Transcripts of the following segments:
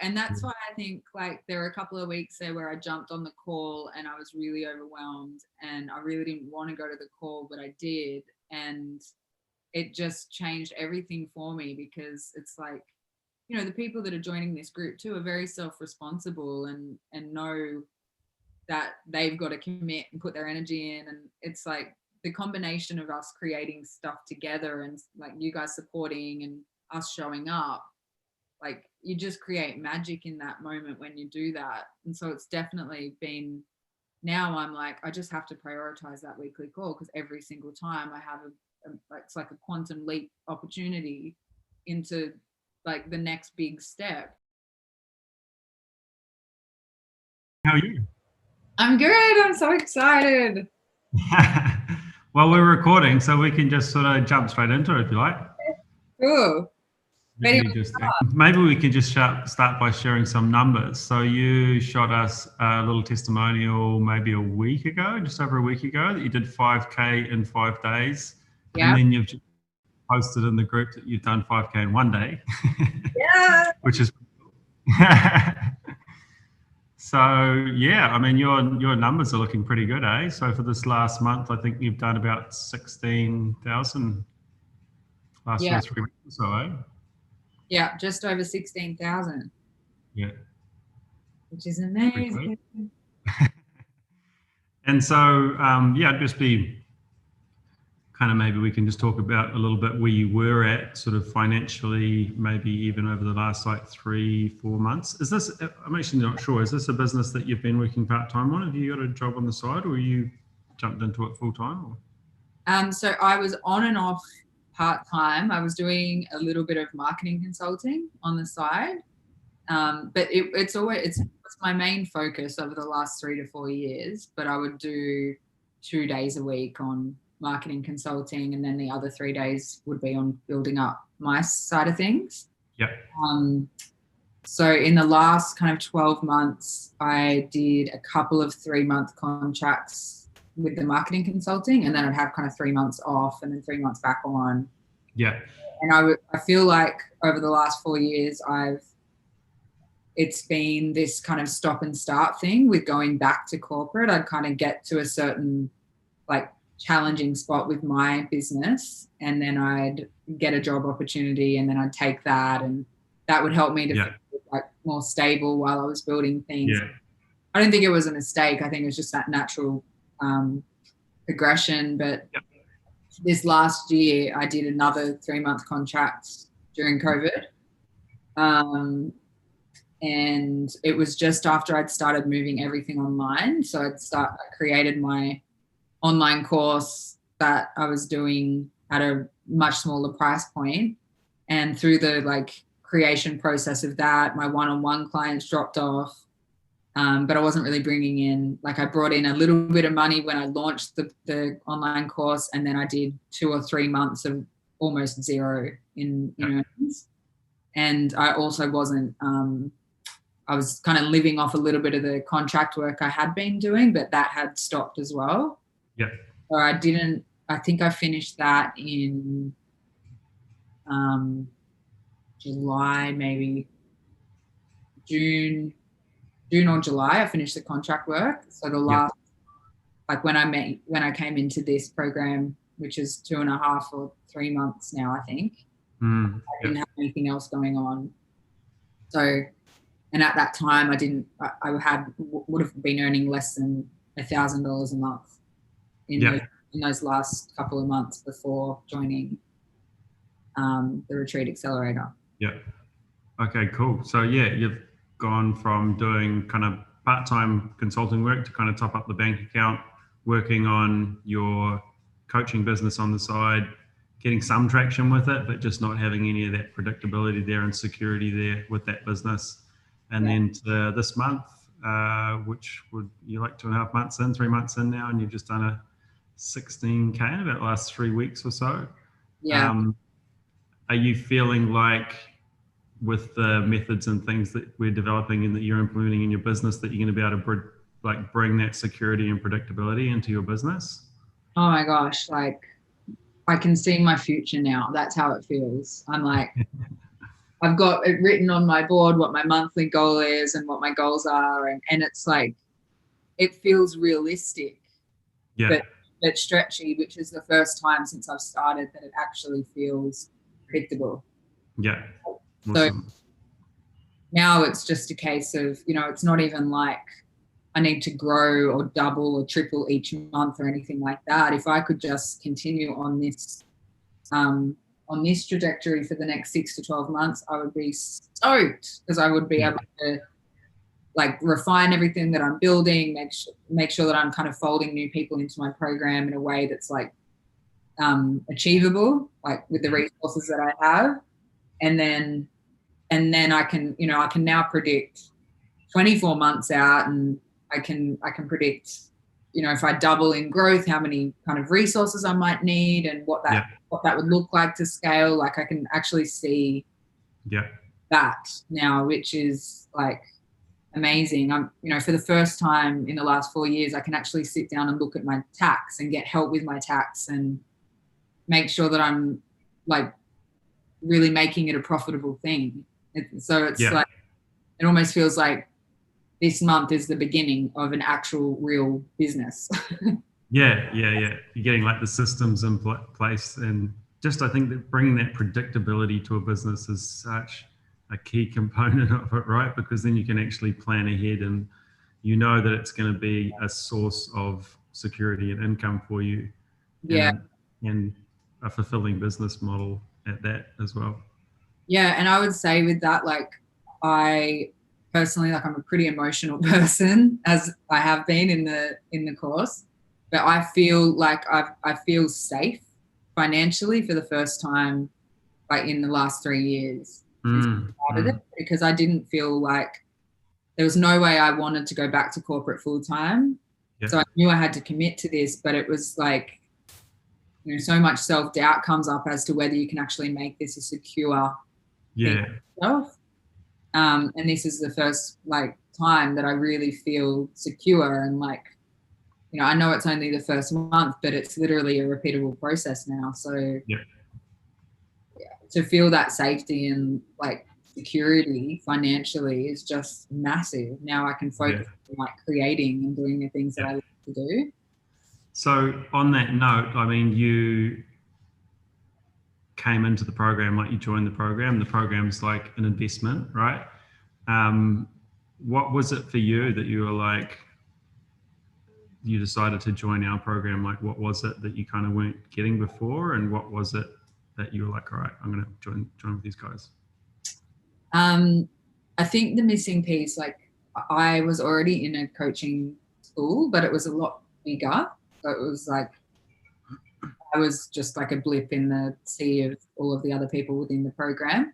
And that's why I think like there were a couple of weeks there where I jumped on the call and I was really overwhelmed and I really didn't want to go to the call, but I did. And it just changed everything for me, because it's like, you know, the people that are joining this group too are very self-responsible and know that they've got to commit and put their energy in. And it's like the combination of us creating stuff together and like you guys supporting and us showing up, like you just create magic in that moment when you do that. And so it's definitely been, now I'm like, I just have to prioritize that weekly call, because every single time I have it's like a quantum leap opportunity into like the next big step. How are you? I'm good. I'm so excited. Well, we're recording, so we can just sort of jump straight into it if you like. Cool. Ready? Maybe we can just start by sharing some numbers. So you shot us a little testimonial maybe a week ago, just over a week ago, that you did 5K in 5 days. Yeah. And then you've posted in the group that you've done 5K in 1 day. Yeah. Which is so yeah, I mean your numbers are looking pretty good, eh? So for this last month, I think you've done about 16,000 last 2 or 3 weeks or so, eh? Yeah, just over 16,000. Yeah. Which is amazing. And so yeah, just be kind of, maybe we can just talk about a little bit where you were at sort of financially, maybe even over the last like 3-4 months. Is this, I'm actually not sure, is this a business that you've been working part-time on? Have you got a job on the side, or you jumped into it full-time? So I was on and off part-time. I was doing a little bit of marketing consulting on the side. But it's my main focus over the last 3 to 4 years, but I would do 2 days a week on marketing consulting, and then the other 3 days would be on building up my side of things. Yeah. So in the last kind of 12 months, I did a couple of 3-month contracts with the marketing consulting, and then I'd have kind of 3 months off and then 3 months back on. Yeah. And I feel like over the last 4 years, it's been this kind of stop and start thing with going back to corporate. I'd kind of get to a certain like challenging spot with my business, and then I'd get a job opportunity, and then I'd take that, and that would help me to feel like more stable while I was building things. Yeah. I don't think it was a mistake. I think it was just that natural progression. But this last year, I did another 3-month contract during COVID. And it was just after I'd started moving everything online. So I created my online course that I was doing at a much smaller price point. And through the like creation process of that, my one-on-one clients dropped off. But I wasn't really bringing in, like I brought in a little bit of money when I launched the online course. And then I did 2 or 3 months of almost zero in earnings. And I also wasn't, I was kind of living off a little bit of the contract work I had been doing, but that had stopped as well. Yeah. So I think I finished that in July, maybe June or July. I finished the contract work. So the last, like when I came into this program, which is 2.5 or 3 months now, I think, I didn't have anything else going on. So, and at that time, I would have been earning less than $1,000 a month in those last couple of months before joining the Retreat Accelerator. Yeah. Okay, cool. So yeah, you've gone from doing kind of part-time consulting work to kind of top up the bank account, working on your coaching business on the side, getting some traction with it, but just not having any of that predictability there and security there with that business. And then to this month, which would you like 2.5 months in, 3 months in now, and you've just done a 16K in about the last 3 weeks or so. Yeah. Are you feeling like with the methods and things that we're developing and that you're implementing in your business that you're going to be able to bring that security and predictability into your business? Oh my gosh, like I can see my future now. That's how it feels. I'm like, I've got it written on my board what my monthly goal is and what my goals are, and it's like it feels realistic, Yeah. but stretchy, which is the first time since I've started that it actually feels predictable. Yeah. So Awesome. now it's just a case of, it's not even like I need to grow or double or triple each month or anything like that. If I could just continue on this trajectory for the next 6 to 12 months, I would be stoked, because I would be able to like refine everything that I'm building, make sure that I'm kind of folding new people into my program in a way that's like achievable, like with the resources that I have. And then I can, I can now predict 24 months out, and I can predict, if I double in growth, how many kind of resources I might need and what that would look like to scale. Like I can actually see that now, which is like amazing. I'm, for the first time in the last 4 years, I can actually sit down and look at my tax and get help with my tax and make sure that I'm like really making it a profitable thing. So it's like, it almost feels like this month is the beginning of an actual real business. Yeah. You're getting like the systems in place, and just I think that bringing that predictability to a business is such a key component of it, right? Because then you can actually plan ahead, and you know that it's going to be a source of security and income for you. Yeah. And a fulfilling business model at that as well. Yeah. And I would say with that, like I personally, like I'm a pretty emotional person, as I have been in the course, but I feel like I feel safe financially for the first time, like in the last 3 years, because I didn't feel like there was no way I wanted to go back to corporate full time. So I knew I had to commit to this, but it was like, so much self-doubt comes up as to whether you can actually make this a secure thing yourself. And this is the first like time that I really feel secure, and like, I know it's only the first month, but it's literally a repeatable process now. So to feel that safety and like security financially is just massive. Now I can focus on like creating and doing the things that I like to do. So on that note, I mean, you came into the program, like you joined the program. The program's like an investment, right? What was it for you that you were like, you decided to join our program? Like, what was it that you kind of weren't getting before, and what was it that you were like, all right, I'm going to join with these guys? I think the missing piece, like I was already in a coaching school, but it was a lot bigger. So it was like, I was just like a blip in the sea of all of the other people within the program.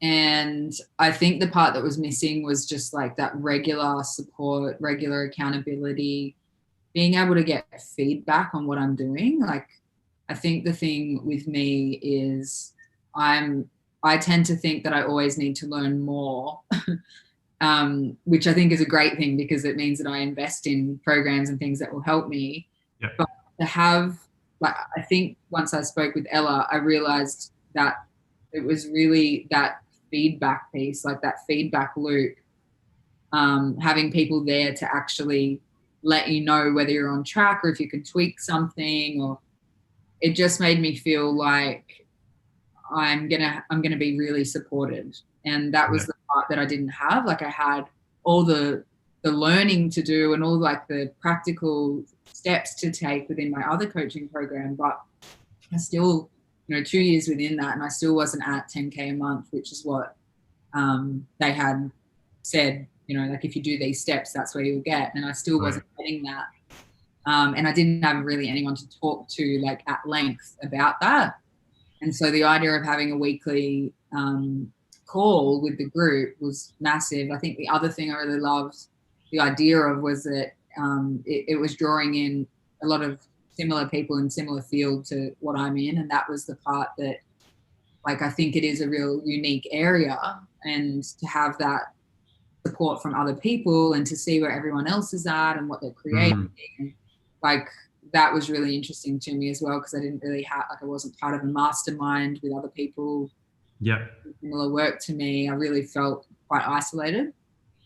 And I think the part that was missing was just like that regular support, regular accountability, being able to get feedback on what I'm doing. Like, I think the thing with me is I tend to think that I always need to learn more, which I think is a great thing, because it means that I invest in programs and things that will help me. But to have, like, I think once I spoke with Ella, I realized that it was really that feedback piece, like that feedback loop, having people there to actually let you know whether you're on track or if you can tweak something, or it just made me feel like I'm gonna be really supported. And that was the part that I didn't have. Like I had all the learning to do and all like the practical steps to take within my other coaching program, but I still, 2 years within that, and I still wasn't at 10K a month, which is what they had said, like if you do these steps, that's where you'll get. And I still wasn't getting that. And I didn't have really anyone to talk to like at length about that. And so the idea of having a weekly call with the group was massive. I think the other thing I really loved the idea of was that it was drawing in a lot of similar people in similar field to what I'm in. And that was the part that, like, I think it is a real unique area, and to have that support from other people and to see where everyone else is at and what they're creating, like that was really interesting to me as well, because I didn't really have, like, I wasn't part of a mastermind with other people Yeah. similar work to me, I really felt quite isolated.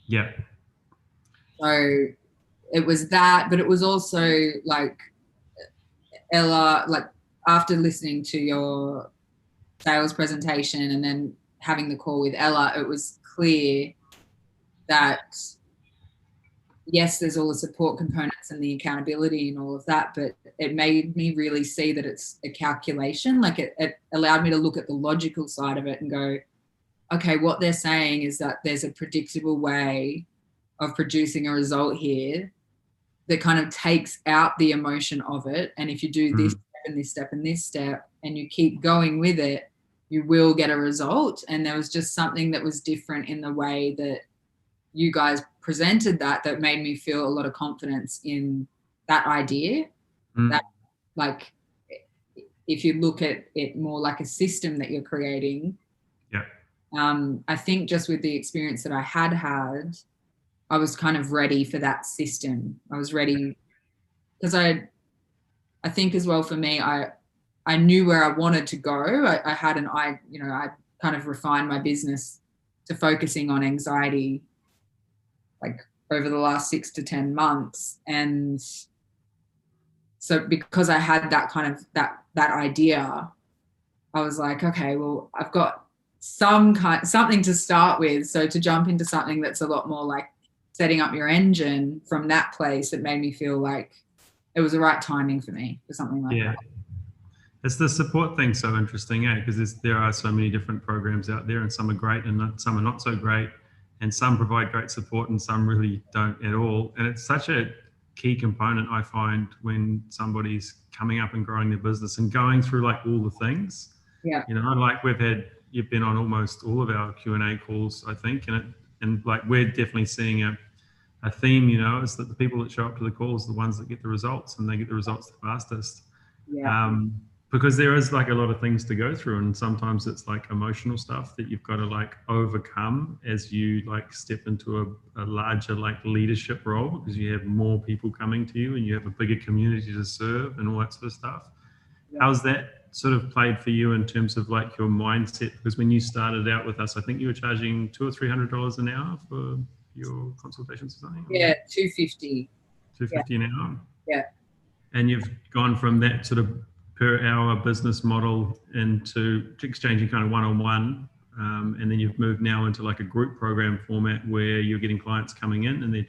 Yeah. So it was that, but it was also like Ella, like after listening to your sales presentation and then having the call with Ella, it was clear that yes, there's all the support components and the accountability and all of that, but it made me really see that it's a calculation. Like it allowed me to look at the logical side of it and go, okay, what they're saying is that there's a predictable way of producing a result here that kind of takes out the emotion of it. And if you do this step and this step and this step and you keep going with it, you will get a result. And there was just something that was different in the way that you guys presented that made me feel a lot of confidence in that idea. That, like, if you look at it more like a system that you're creating, I think just with the experience that I had, I was kind of ready for that system. I was ready because I think as well for me, I knew where I wanted to go. I kind of refined my business to focusing on anxiety, like over the last 6 to 10 months. And so because I had that kind of that idea, I was like, okay, well, I've got something to start with. So to jump into something that's a lot more like setting up your engine from that place, it made me feel like it was the right timing for me for something like that. It's the support thing so interesting, because there are so many different programs out there, and some are great and some are not so great, and some provide great support and some really don't at all. And it's such a key component, I find, when somebody's coming up and growing their business and going through like all the things. Yeah. You know, like you've been on almost all of our Q&A calls, I think, and like we're definitely seeing a theme, you know, is that the people that show up to the calls are the ones that get the results, and they get the results the fastest. Because there is like a lot of things to go through, and sometimes it's like emotional stuff that you've got to like overcome as you like step into a larger like leadership role, because you have more people coming to you and you have a bigger community to serve and all that sort of stuff. How's that sort of played for you in terms of like your mindset? Because when you started out with us, I think you were charging $200 or $300 an hour for your consultations or something? Yeah, $250. $250 an hour? Yeah. And you've gone from that sort of per hour business model into exchanging kind of one-on-one, and then you've moved now into like a group program format where you're getting clients coming in and they're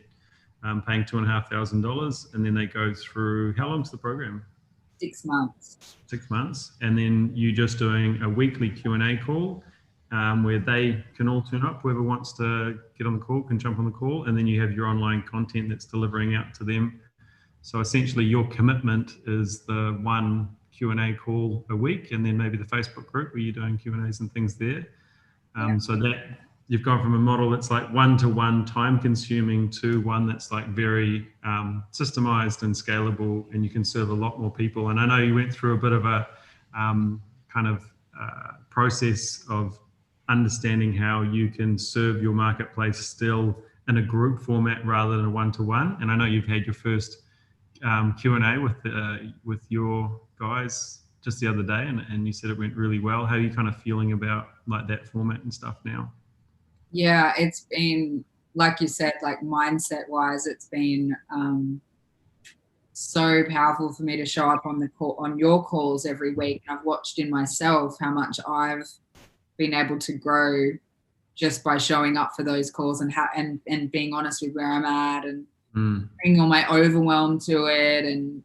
paying $2,500, and then they go through, how long's the program? 6 months. 6 months. And then you're just doing a weekly Q&A call where they can all turn up. Whoever wants to get on the call can jump on the call, and then you have your online content that's delivering out to them. So essentially your commitment is the one Q&A call a week, and then maybe the Facebook group where you're doing Q&As and things there. So that you've gone from a model that's like one-to-one time consuming to one that's like very systemized and scalable, and you can serve a lot more people. And I know you went through a bit of a kind of process of understanding how you can serve your marketplace still in a group format rather than a one-to-one. And I know you've had your first Q&A with your guys just the other day, and you said it went really well. How are you kind of feeling about like that format and stuff now? Yeah, it's been, like you said, like mindset wise, it's been so powerful for me to show up on your calls every week. I've watched in myself how much I've been able to grow just by showing up for those calls and being honest with where I'm at, and bringing all my overwhelm to it. And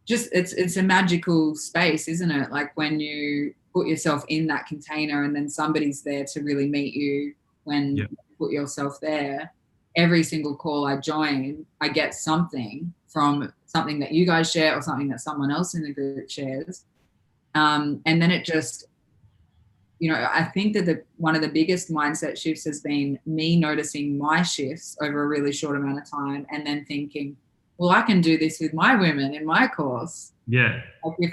just it's a magical space, isn't it? Like when you put yourself in that container and then somebody's there to really meet you when you put yourself there. Every single call I join, I get something from something that you guys share or something that someone else in the group shares. And then it just, you know, I think that one of the biggest mindset shifts has been me noticing my shifts over a really short amount of time, and then thinking, well, I can do this with my women in my course. Yeah. Like if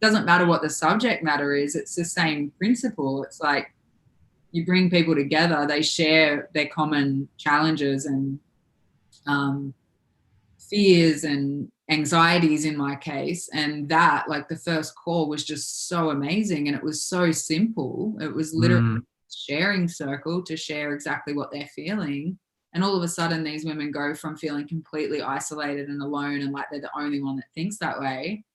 doesn't matter what the subject matter is, it's the same principle. It's like you bring people together, they share their common challenges and fears and anxieties in my case. And that, like, the first call was just so amazing, and it was so simple. It was literally Mm, sharing circle to share exactly what they're feeling. And all of a sudden, these women go from feeling completely isolated and alone and like they're the only one that thinks that way,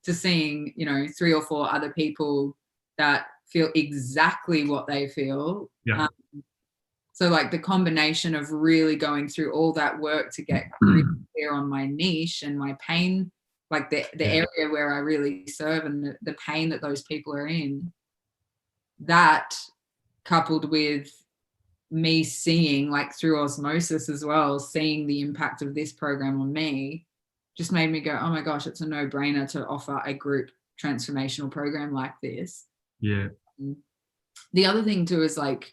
to seeing, 3 or 4 other people that feel exactly what they feel. yeah. So like the combination of really going through all that work to get really clear on my niche and my pain, like the Yeah. area where I really serve, and the pain that those people are in, that coupled with me seeing, like, through osmosis as well, seeing the impact of this program on me, just made me go, oh my gosh, it's a no-brainer to offer a group transformational program like this. Yeah. The other thing too is, like,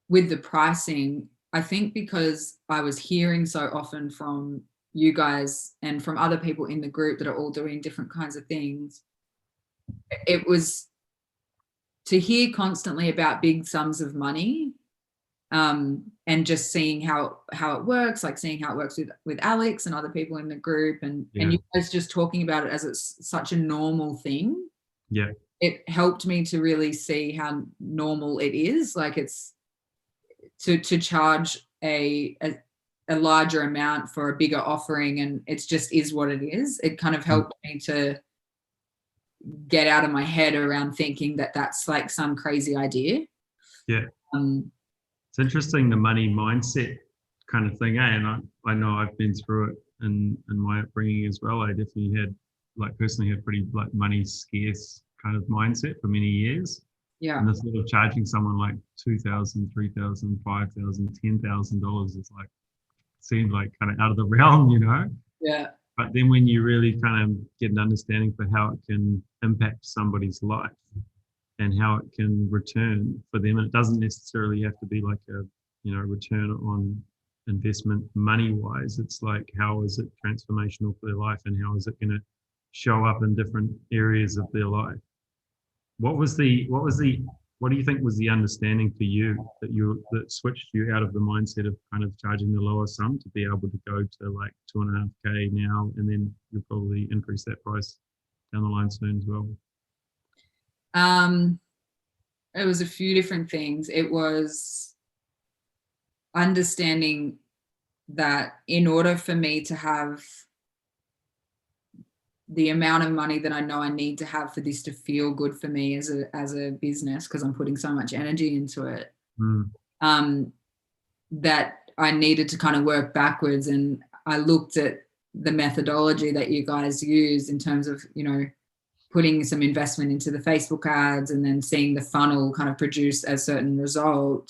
with the pricing, I think because I was hearing so often from you guys and from other people in the group that are all doing different kinds of things, it was to hear constantly about big sums of money, and just seeing how it works, like seeing how it works with Alex and other people in the group, and Yeah. you guys just talking about it as it's such a normal thing. Yeah. It helped me to really see how normal it is. Like, it's to charge a larger amount for a bigger offering, and it's just is what it is. It kind of helped me to get out of my head around thinking that that's like some crazy idea. Yeah. Um, It's interesting, the money mindset kind of thing, eh? And I know I've been through it in my upbringing as well. I definitely had, like, personally had pretty like money scarce kind of mindset for many years. yeah, And the sort of charging someone like $2,000, $3,000, $5,000, $10,000 is like, seemed like kind of out of the realm, you know? yeah, But then when you really kind of get an understanding for how it can impact somebody's life and how it can return for them, and it doesn't necessarily have to be like a, return on investment money wise. It's like, how is it transformational for their life, and how is it going to show up in different areas of their life? What do you think was the understanding for you that switched you out of the mindset of kind of charging the lower sum to be able to go to like 2.5K now, and then you'll probably increase that price down the line soon as well? it was a few different things. It was understanding that in order for me to have the amount of money that I know I need to have for this to feel good for me as a business, because I'm putting so much energy into it, Mm, that I needed to kind of work backwards. And I looked at the methodology that you guys use in terms of, putting some investment into the Facebook ads and then seeing the funnel kind of produce a certain result.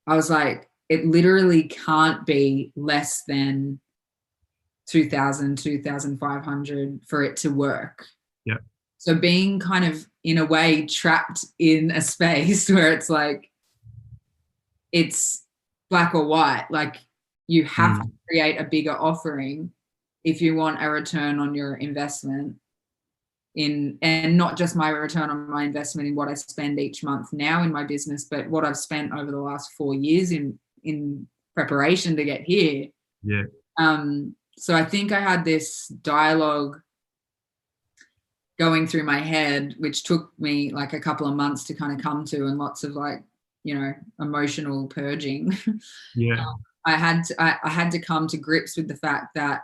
I was like, it literally can't be less than 2,000, 2,500 for it to work. yeah. So being kind of in a way trapped in a space where it's like, it's black or white, like you have to create a bigger offering if you want a return on your investment and not just my return on my investment in what I spend each month now in my business, but what I've spent over the last 4 years in preparation to get here. Yeah. So I think I had this dialogue going through my head, which took me like a couple of months to kind of come to, and lots of like, emotional purging. Yeah. I had to come to grips with the fact that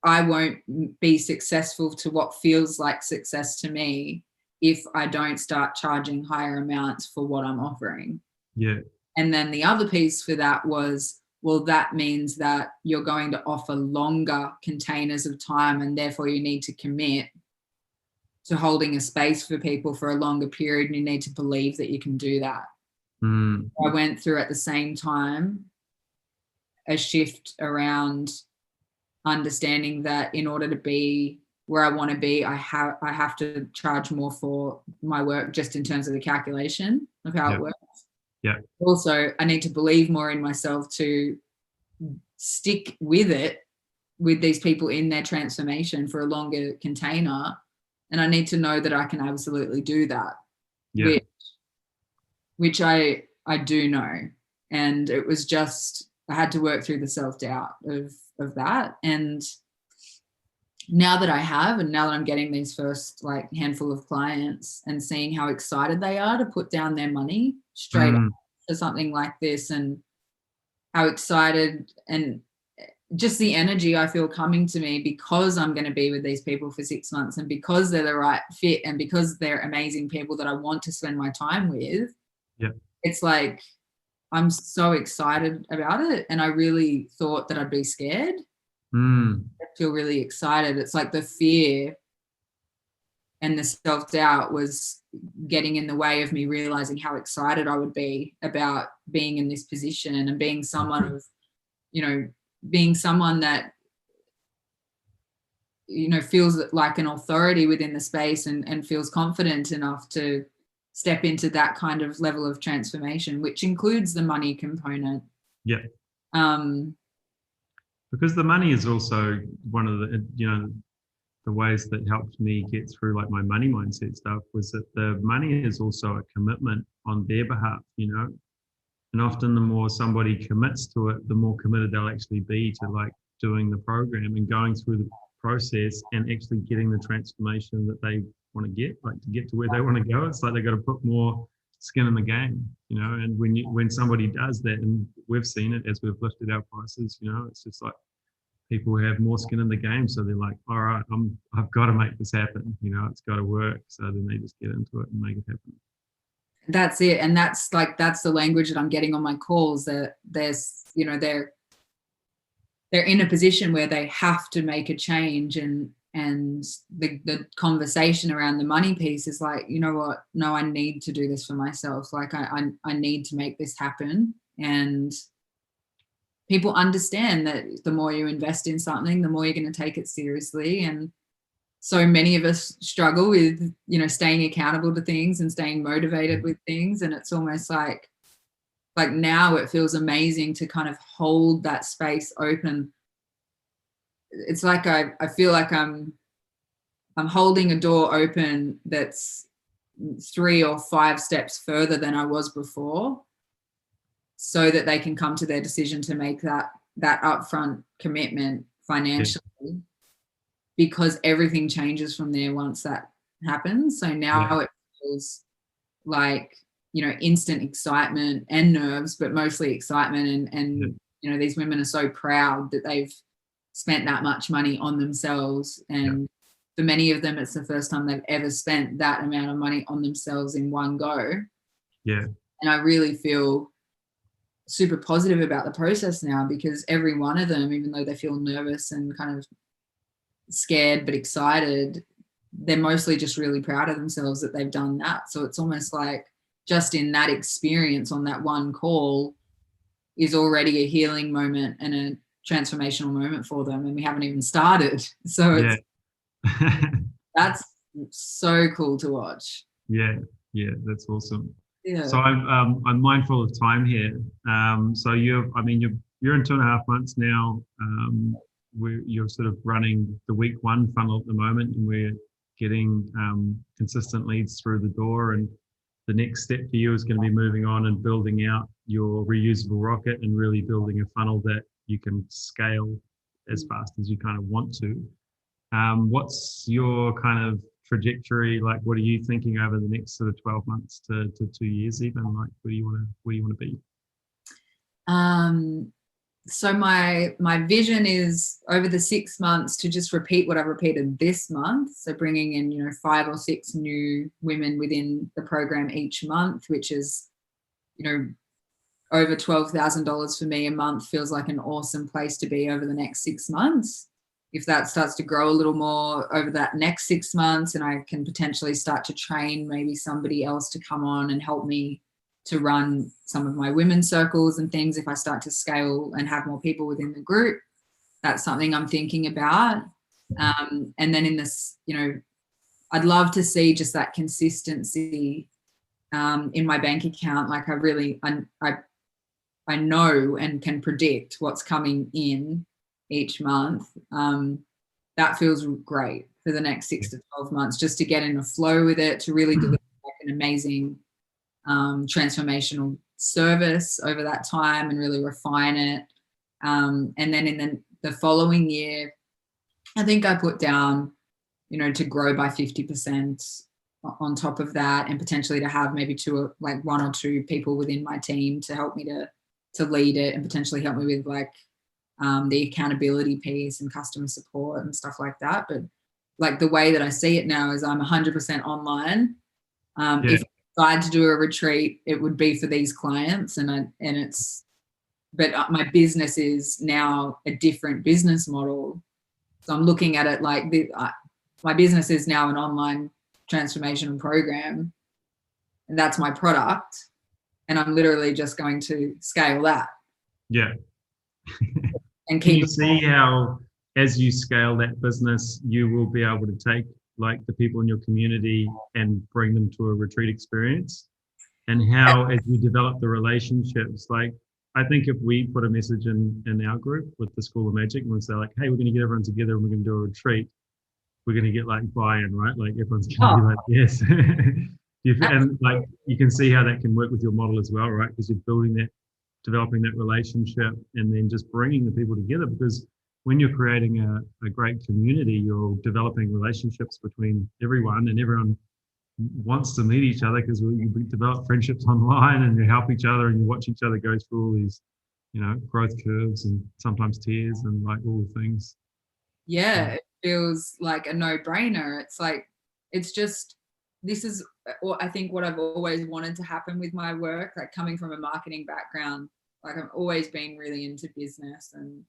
I won't be successful to what feels like success to me if I don't start charging higher amounts for what I'm offering. Yeah. And then the other piece for that was, well, that means that you're going to offer longer containers of time, and therefore you need to commit to holding a space for people for a longer period, and you need to believe that you can do that. I went through at the same time a shift around understanding that in order to be where I want to be, I have to charge more for my work, just in terms of the calculation of how it works. Yeah. Also, I need to believe more in myself to stick with it, with these people in their transformation for a longer container. And I need to know that I can absolutely do that. Yeah. Which I do know. And it was just I had to work through the self-doubt of that. And now that I have, and now that I'm getting these first like handful of clients and seeing how excited they are to put down their money straight up for something like this, and how excited and just the energy I feel coming to me because I'm going to be with these people for 6 months, and because they're the right fit, and because they're amazing people that I want to spend my time with. Yeah. It's like, I'm so excited about it. And I really thought that I'd be scared. I feel really excited. It's like the fear and the self-doubt was getting in the way of me realizing how excited I would be about being in this position and being someone of, you know, being someone that, you know, feels like an authority within the space and feels confident enough to step into that kind of level of transformation, which includes the money component. Yeah. Um, because the money is also one of the, you know, the ways that helped me get through like my money mindset stuff was that the money is also a commitment on their behalf, you know, and often the more somebody commits to it, the more committed they'll actually be to like doing the program and going through the process and actually getting the transformation that they want to get, like to get to where they want to go. It's like they've got to put more skin in the game, you know, and when somebody does that, and we've seen it as we've lifted our prices, you know, it's just like people have more skin in the game. So they're like, all right, I've got to make this happen, you know, it's got to work. So then they just get into it and make it happen. That's it. And that's the language that I'm getting on my calls, that there's, you know, they're in a position where they have to make a change, and the conversation around the money piece is like, you know what, no, I need to do this for myself. Like I need to make this happen. And people understand that the more you invest in something, the more you're going to take it seriously. And so many of us struggle with, you know, staying accountable to things and staying motivated with things. And it's almost like now it feels amazing to kind of hold that space open. It's like I feel like I'm holding a door open that's 3 or 5 steps further than I was before, so that they can come to their decision to make that upfront commitment financially, because everything changes from there once that happens. So now it feels like, you know, instant excitement and nerves, but mostly excitement. And you know, these women are so proud that they've spent that much money on themselves. And for many of them, it's the first time they've ever spent that amount of money on themselves in one go. Yeah. And I really feel super positive about the process now, because every one of them, even though they feel nervous and kind of scared but excited, they're mostly just really proud of themselves that they've done that. So it's almost like just in that experience on that one call is already a healing moment and a transformational moment for them, and we haven't even started. So it's that's so cool to watch. Yeah, that's awesome. Yeah. So I'm mindful of time here. So you're in 2.5 months now. You're sort of running the week 1 funnel at the moment, and we're getting consistent leads through the door. And the next step for you is going to be moving on and building out your reusable rocket and really building a funnel that you can scale as fast as you kind of want to. What's your kind of trajectory? Like, what are you thinking over the next sort of 12 months to 2 years even? Like, where do you want to be? So my vision is over the 6 months to just repeat what I've repeated this month. So bringing in, you know, 5 or 6 new women within the program each month, which is, you know, over $12,000 for me a month feels like an awesome place to be over the next 6 months. If that starts to grow a little more over that next 6 months, and I can potentially start to train maybe somebody else to come on and help me to run some of my women's circles and things, if I start to scale and have more people within the group, that's something I'm thinking about. And then in this, you know, I'd love to see just that consistency in my bank account. Like I know and can predict what's coming in each month. That feels great for the next 6 to 12 months, just to get in a flow with it, to really deliver like an amazing transformational service over that time and really refine it. And then in the following year, I think I put down, to grow by 50% on top of that, and potentially to have maybe one or two people within my team to help me to lead it, and potentially help me with like the accountability piece and customer support and stuff like that. But like the way that I see it now is I'm 100% online. If I had to do a retreat, it would be for these clients, but my business is now a different business model. So I'm looking at it like my business is now an online transformation program, and that's my product. And I'm literally just going to scale that. Yeah. And can you see how, as you scale that business, you will be able to take like the people in your community and bring them to a retreat experience? And how, as you develop the relationships, like I think if we put a message in our group with the School of Magic and we say like, hey, we're going to get everyone together and we're going to do a retreat, we're going to get like buy-in, right? Like everyone's going to be like, yes. And like you can see how that can work with your model as well, right? Because you're building that, developing that relationship, and then just bringing the people together. Because when you're creating a great community, you're developing relationships between everyone, and everyone wants to meet each other because you develop friendships online and you help each other and you watch each other go through all these, growth curves and sometimes tears and like all the things. Yeah, it feels like a no-brainer. It's like, this is I think what I've always wanted to happen with my work, like coming from a marketing background, like I've always been really into business, and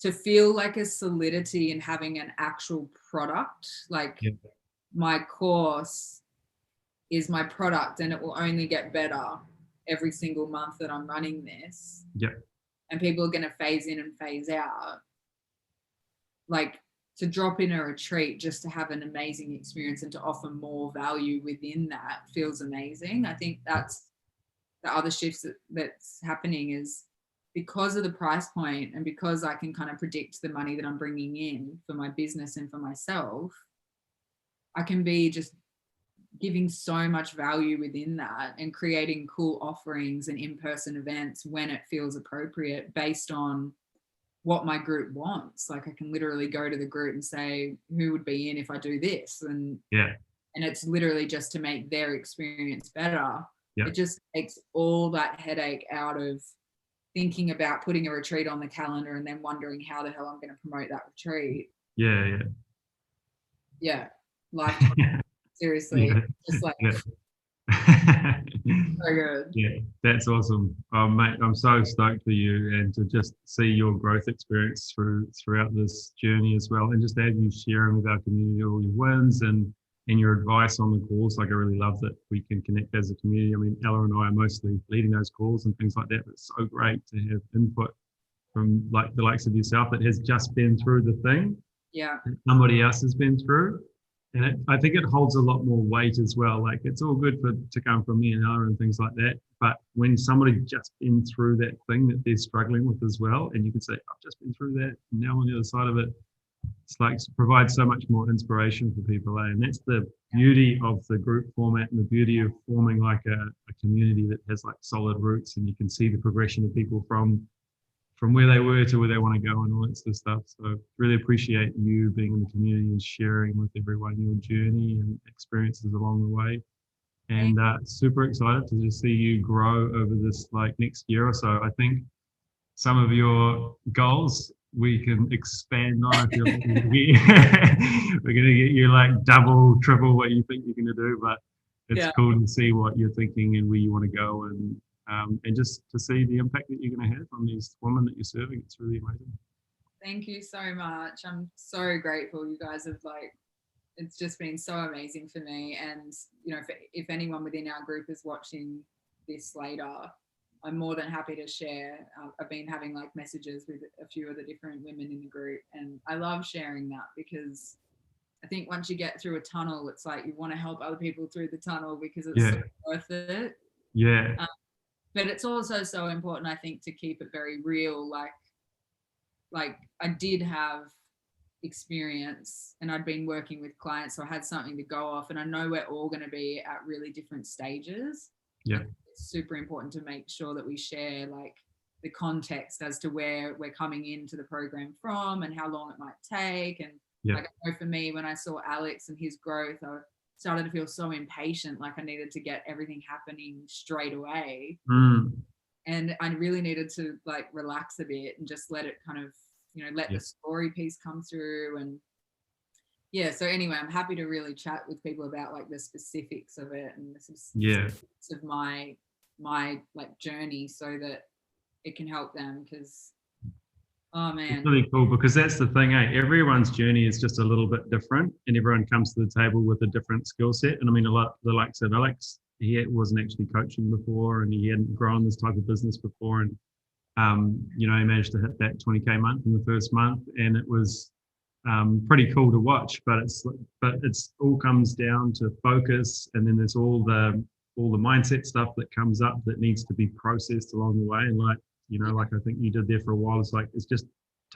to feel like a solidity in having an actual product, like my course is my product and it will only get better every single month that I'm running this. And people are going to phase in and phase out. Like to drop in a retreat just to have an amazing experience and to offer more value within that feels amazing. I think that's the other shifts that's happening, is because of the price point and because I can kind of predict the money that I'm bringing in for my business and for myself, I can be just giving so much value within that and creating cool offerings and in-person events when it feels appropriate based on what my group wants. Like I can literally go to the group and say, who would be in if I do this? And it's literally just to make their experience better. It just takes all that headache out of thinking about putting a retreat on the calendar and then wondering how the hell I'm going to promote that retreat. Like seriously, just like so good. Yeah, that's awesome. Mate, I'm so stoked for you, and to just see your growth experience throughout this journey as well, and just have you sharing with our community all your wins and your advice on the calls. Like I really love that we can connect as a community. I mean, Ella and I are mostly leading those calls and things like that, but it's so great to have input from like the likes of yourself that has just been through the thing that somebody else has been through. And I think it holds a lot more weight as well. Like it's all good to come from me and Ella and things like that. But when somebody just been through that thing that they're struggling with as well, and you can say, I've just been through that, and now on the other side of it, it's like provides so much more inspiration for people. And that's the beauty of the group format and the beauty of forming like a community that has like solid roots, and you can see the progression of people from where they were to where they want to go and all that sort of stuff. So really appreciate you being in the community and sharing with everyone your journey and experiences along the way. And super excited to just see you grow over this like next year or so. I think some of your goals we can expand on. I feel like we're going to get you like double, triple what you think you're going to do, but it's cool to see what you're thinking and where you want to go, and just to see the impact that you're going to have on these women that you're serving. It's really amazing. Thank you so much. I'm so grateful. You guys have it's just been so amazing for me. And, if anyone within our group is watching this later, I'm more than happy to share. I've been having like messages with a few of the different women in the group, and I love sharing that because I think once you get through a tunnel, it's like you want to help other people through the tunnel because it's so worth it. But it's also so important, I think, to keep it very real. Like I did have experience and I'd been working with clients, so I had something to go off, and I know we're all going to be at really different stages. It's super important to make sure that we share like the context as to where we're coming into the program from and how long it might take. And Yeah. like, I know for me, when I saw Alex and his growth, I started to feel so impatient, like I needed to get everything happening straight away. And I really needed to like relax a bit and just let it kind of, let Yeah. the story piece come through. And yeah, so anyway, I'm happy to really chat with people about like the specifics of it and the specifics of my like journey, so that it can help them. Because oh man, It's really cool, because that's the thing, everyone's journey is just a little bit different, and everyone comes to the table with a different skill set. And I mean, a lot the likes of Alex, he wasn't actually coaching before, and he hadn't grown this type of business before, and he managed to hit that 20K month in the first month, and it was pretty cool to watch. But it's all comes down to focus, and then there's all the mindset stuff that comes up that needs to be processed along the way. And like I think you did there for a while, it's just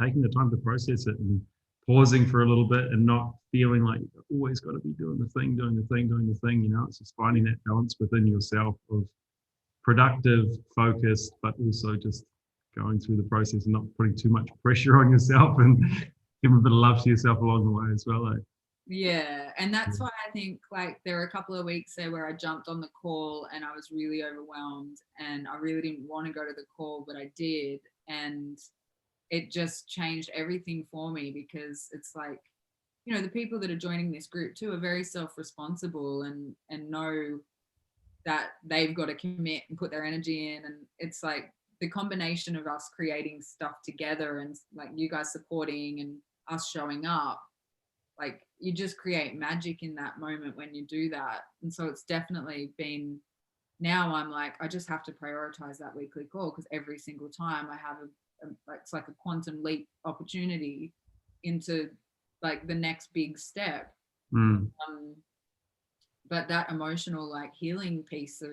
taking the time to process it and pausing for a little bit and not feeling like you've always got to be doing the thing. It's just finding that balance within yourself of productive, focused, but also just going through the process and not putting too much pressure on yourself, and giving a bit of love to yourself along the way as well. Yeah, and that's why I think like there were a couple of weeks there where I jumped on the call and I was really overwhelmed, and I really didn't want to go to the call, but I did. And it just changed everything for me, because it's like, the people that are joining this group too are very self-responsible and know that they've got to commit and put their energy in. And it's like the combination of us creating stuff together and like you guys supporting and us showing up, like you just create magic in that moment when you do that. And so it's definitely been, now I'm like, I just have to prioritize that weekly call, because every single time I have it's like a quantum leap opportunity into like the next big step. But that emotional like healing piece of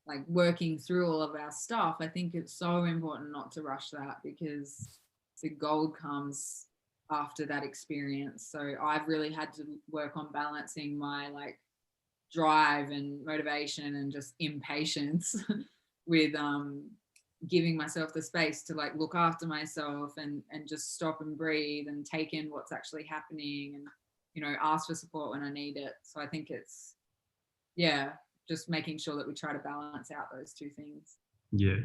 like working through all of our stuff, I think it's so important not to rush that, because the gold comes after that experience. So I've really had to work on balancing my like drive and motivation and just impatience with giving myself the space to like look after myself and just stop and breathe and take in what's actually happening, and ask for support when I need it. So I think it's just making sure that we try to balance out those two things. Yeah.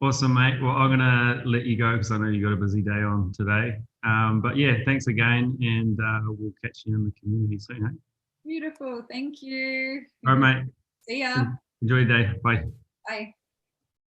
Awesome, mate. Well, I'm gonna let you go because I know you got a busy day on today. But yeah, thanks again, and we'll catch you in the community soon. Hey? Beautiful. Thank you. All right, mate. See ya. Enjoy your day. Bye. Bye.